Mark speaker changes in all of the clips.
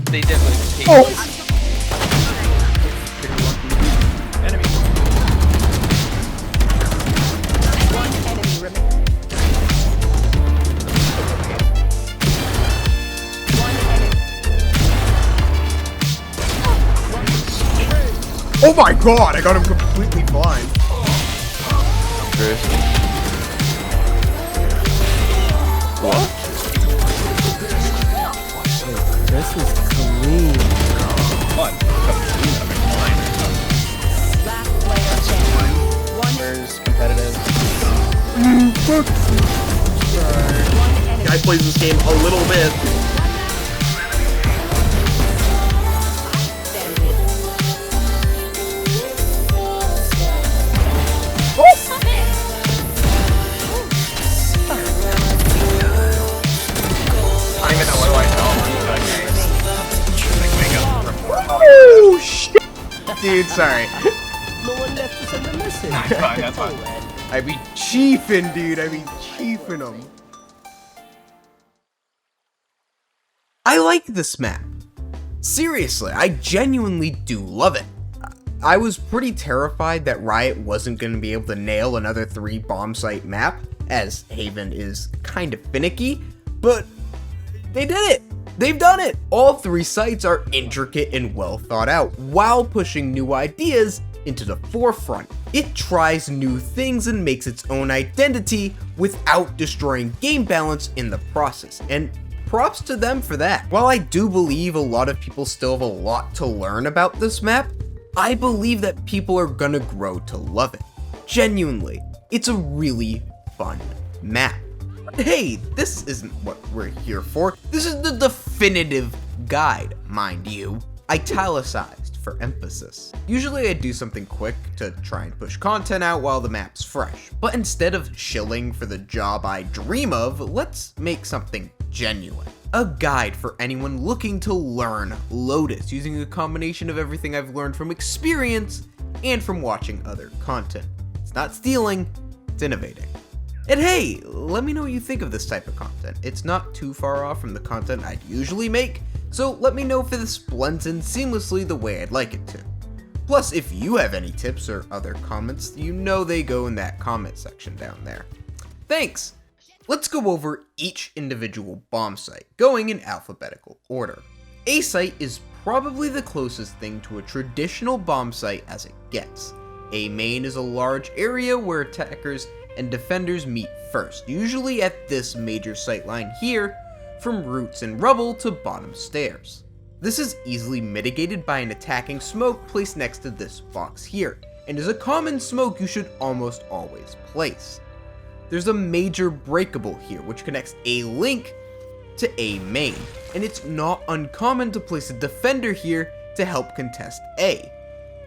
Speaker 1: They definitely take enemy.
Speaker 2: One enemy remaining. One enemy.
Speaker 3: Oh my god, I got him completely blind.
Speaker 1: What?
Speaker 4: This is clean.
Speaker 1: Fun.
Speaker 2: Last player standing. One
Speaker 1: Where's competitive?
Speaker 2: enemy.
Speaker 3: Guy plays this game a little bit.
Speaker 1: I don't even know what do I know.
Speaker 3: Oh shit! Dude, sorry.
Speaker 4: No one left to send a message.
Speaker 1: That's fine, that's fine.
Speaker 3: I be chiefing, dude. I be chiefing them. I like this map. Seriously, I genuinely do love it. I was pretty terrified that Riot wasn't going to be able to nail another 3 bomb site map, as Haven is kind of finicky, but they did it! They've done it! All 3 sites are intricate and well thought out, while pushing new ideas into the forefront. It tries new things and makes its own identity without destroying game balance in the process, and props to them for that. While I do believe a lot of people still have a lot to learn about this map, I believe that people are gonna grow to love it. Genuinely, it's a really fun map. Hey, this isn't what we're here for. This is the definitive guide, mind you. Italicized for emphasis. Usually I do something quick to try and push content out while the map's fresh, but instead of shilling for the job I dream of, let's make something genuine. A guide for anyone looking to learn Lotus, using a combination of everything I've learned from experience and from watching other content. It's not stealing, it's innovating. And hey, let me know what you think of this type of content. It's not too far off from the content I'd usually make, so let me know if this blends in seamlessly the way I'd like it to. Plus, if you have any tips or other comments, you know they go in that comment section down there. Thanks! Let's go over each individual bomb site, going in alphabetical order. A site is probably the closest thing to a traditional bomb site as it gets. A main is a large area where attackers and defenders meet first, usually at this major sight line here, from roots and rubble to bottom stairs. This is easily mitigated by an attacking smoke placed next to this box here, and is a common smoke you should almost always place. There's a major breakable here, which connects A link to A main, and it's not uncommon to place a defender here to help contest A.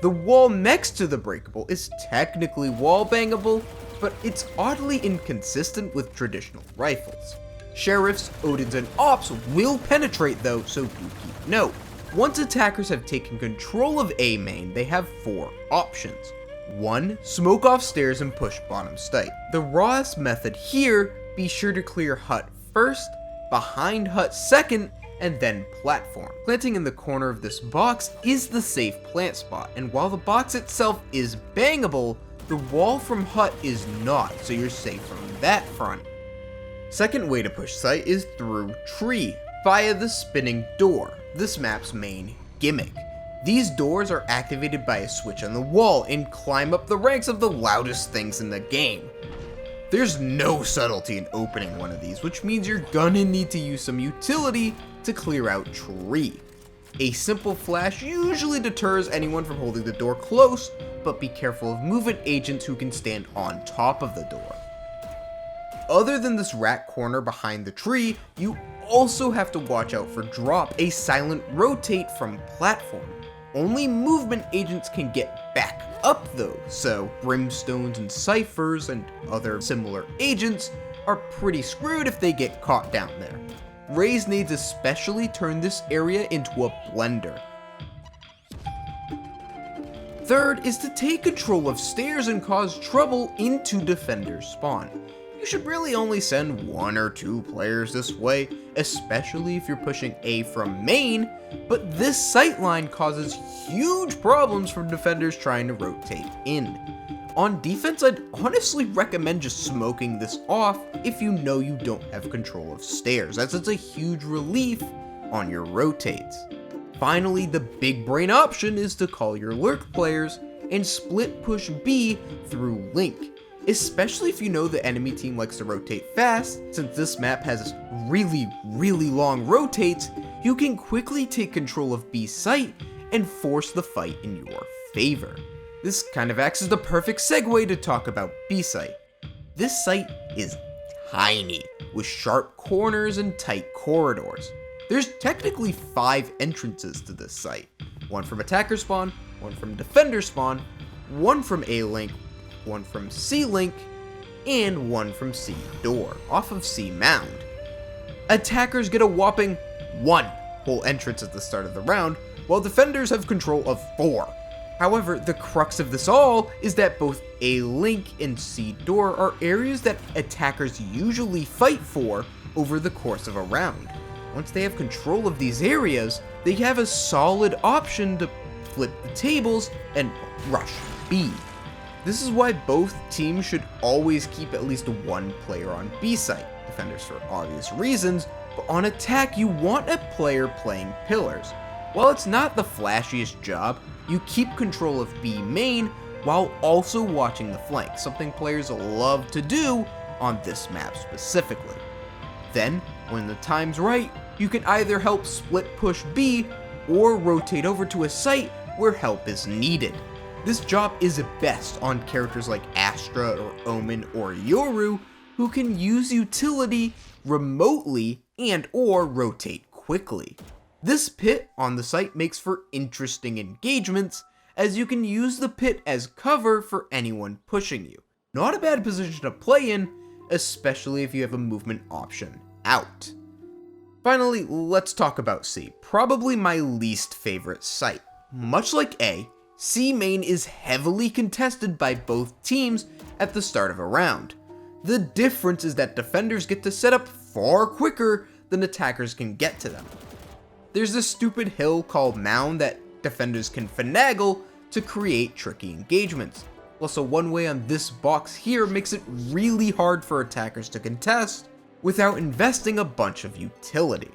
Speaker 3: The wall next to the breakable is technically wall bangable, but it's oddly inconsistent with traditional rifles. Sheriffs, Odins, and Ops will penetrate though, so do keep note. Once attackers have taken control of A main, they have 4 options. 1. Smoke off stairs and push bottom site. The rawest method here, be sure to clear hut first, behind hut second, and then platform. Planting in the corner of this box is the safe plant spot, and while the box itself is bangable, the wall from hut is not, so you're safe from that front. Second way to push site is through tree, via the spinning door, this map's main gimmick. These doors are activated by a switch on the wall and climb up the ranks of the loudest things in the game. There's no subtlety in opening one of these, which means you're gonna need to use some utility to clear out tree. A simple flash usually deters anyone from holding the door close, but be careful of movement agents who can stand on top of the door. Other than this rat corner behind the tree, you also have to watch out for drop, a silent rotate from platform. Only movement agents can get back up though, so brimstones and ciphers and other similar agents are pretty screwed if they get caught down there. Raise nades especially turn this area into a blender. Third is to take control of stairs and cause trouble into defender's spawn. you should really only send 1 or 2 players this way, especially if you're pushing A from main, but this sightline causes huge problems for defenders trying to rotate in. On defense, I'd honestly recommend just smoking this off if you know you don't have control of stairs, as it's a huge relief on your rotates. Finally, the big brain option is to call your lurk players and split push B through Link, especially if you know the enemy team likes to rotate fast. Since this map has really long rotates, you can quickly take control of B site and force the fight in your favor. This kind of acts as the perfect segue to talk about B site. This site is tiny, with sharp corners and tight corridors. There's technically 5 entrances to this site. 1 from attacker spawn, 1 from defender spawn, 1 from A link, 1 from C link, and 1 from C door, off of C mound. Attackers get a whopping 1 whole entrance at the start of the round, while defenders have control of 4. However, the crux of this all is that both A link and C door are areas that attackers usually fight for over the course of a round. Once they have control of these areas, they have a solid option to flip the tables and rush B. This is why both teams should always keep at least 1 player on B site, defenders for obvious reasons, but on attack you want a player playing pillars. While it's not the flashiest job, you keep control of B main while also watching the flank, something players love to do on this map specifically. Then, when the time's right, you can either help split push B or rotate over to a site where help is needed. This job is best on characters like Astra or Omen or Yoru, who can use utility remotely and or rotate quickly. This pit on the site makes for interesting engagements, as you can use the pit as cover for anyone pushing you. Not a bad position to play in, especially if you have a movement option out. Finally, let's talk about C, probably my least favorite site. Much like A, C main is heavily contested by both teams at the start of a round. The difference is that defenders get to set up far quicker than attackers can get to them. There's a stupid hill called Mound that defenders can finagle to create tricky engagements. Also, one way on this box here makes it really hard for attackers to contest without investing a bunch of utility.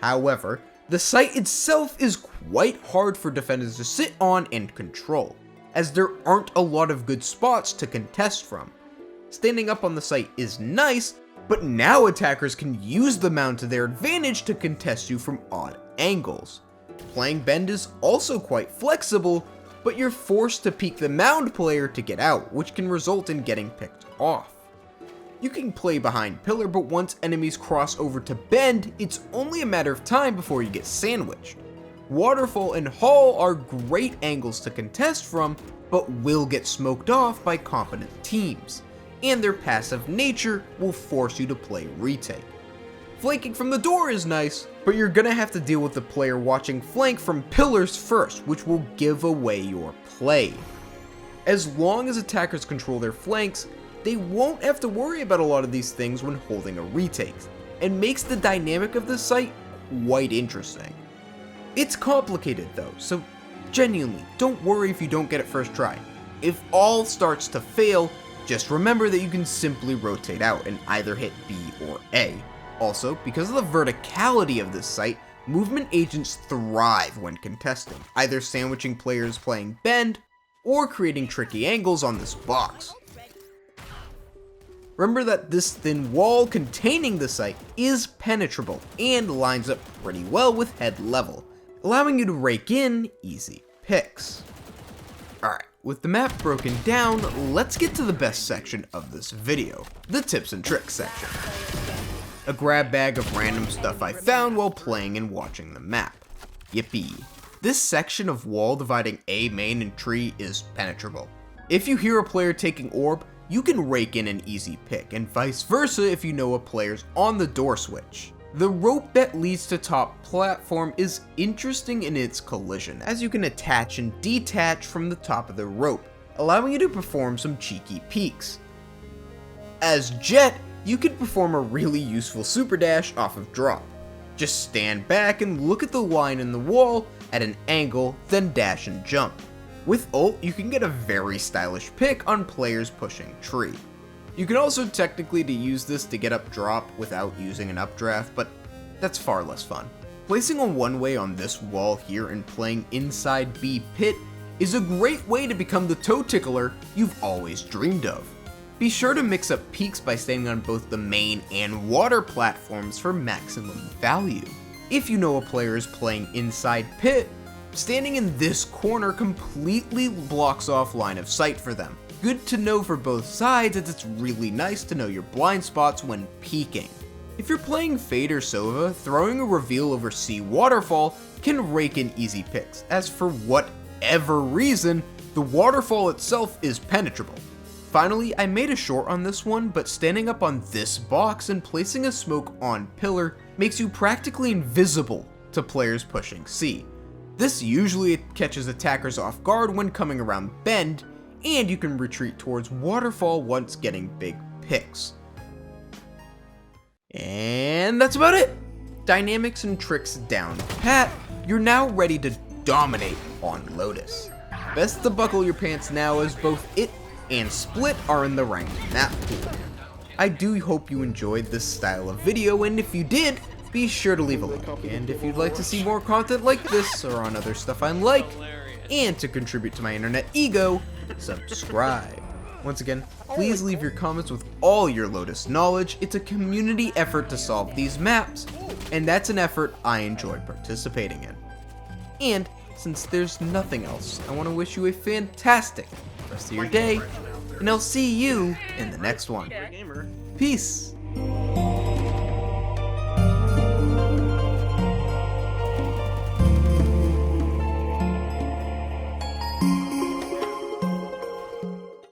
Speaker 3: However, the site itself is quite hard for defenders to sit on and control, as there aren't a lot of good spots to contest from. Standing up on the site is nice, but now attackers can use the mound to their advantage to contest you from odd angles. Playing Bend is also quite flexible, but you're forced to peek the mound player to get out, which can result in getting picked off. You can play behind pillar, but once enemies cross over to Bend, it's only a matter of time before you get sandwiched. Waterfall and Hall are great angles to contest from, but will get smoked off by competent teams, and their passive nature will force you to play retake. Flanking from the door is nice, but you're gonna have to deal with the player watching flank from pillars first, which will give away your play. As long as attackers control their flanks, they won't have to worry about a lot of these things when holding a retake, and makes the dynamic of the site quite interesting. It's complicated though, so genuinely, don't worry if you don't get it first try. If all starts to fail, just remember that you can simply rotate out and either hit B or A. Also, because of the verticality of this site, movement agents thrive when contesting, either sandwiching players playing Bend, or creating tricky angles on this box. Remember that this thin wall containing the site is penetrable and lines up pretty well with head level, allowing you to rake in easy picks. Alright, with the map broken down, let's get to the best section of this video, the tips and tricks section. A grab bag of random stuff I found while playing and watching the map. Yippee. This section of wall dividing A main and tree is penetrable. If you hear a player taking orb, you can rake in an easy pick, and vice versa if you know a player's on the door switch. The rope that leads to top platform is interesting in its collision, as you can attach and detach from the top of the rope, allowing you to perform some cheeky peeks. As Jet, you can perform a really useful super dash off of drop. Just stand back and look at the line in the wall at an angle, then dash and jump. With ult, you can get a very stylish pick on players pushing tree. You can also technically use this to get up drop without using an updraft, but that's far less fun. Placing a one-way on this wall here and playing inside B pit is a great way to become the toe tickler you've always dreamed of. Be sure to mix up peaks by standing on both the main and water platforms for maximum value. If you know a player is playing inside pit, standing in this corner completely blocks off line of sight for them. Good to know for both sides, as it's really nice to know your blind spots when peeking. If you're playing Fade or Sova, throwing a reveal over C waterfall can rake in easy picks, as for whatever reason, the waterfall itself is penetrable. Finally, I made a short on this one, but standing up on this box and placing a smoke on pillar makes you practically invisible to players pushing C. This usually catches attackers off guard when coming around bend, and you can retreat towards waterfall once getting big picks. And that's about it! Dynamics and tricks down pat, you're now ready to dominate on Lotus. Best to buckle your pants now, as both it and Split are in the ranked map pool. I do hope you enjoyed this style of video, and if you did, be sure to leave a like. And if you'd like to see more content like this or on other stuff I like, and to contribute to my internet ego, subscribe. Once again, please leave your comments with all your Lotus knowledge. It's a community effort to solve these maps, and that's an effort I enjoy participating in. And since there's nothing else, I want to wish you a fantastic rest of your day, and I'll see you in the next one. Peace!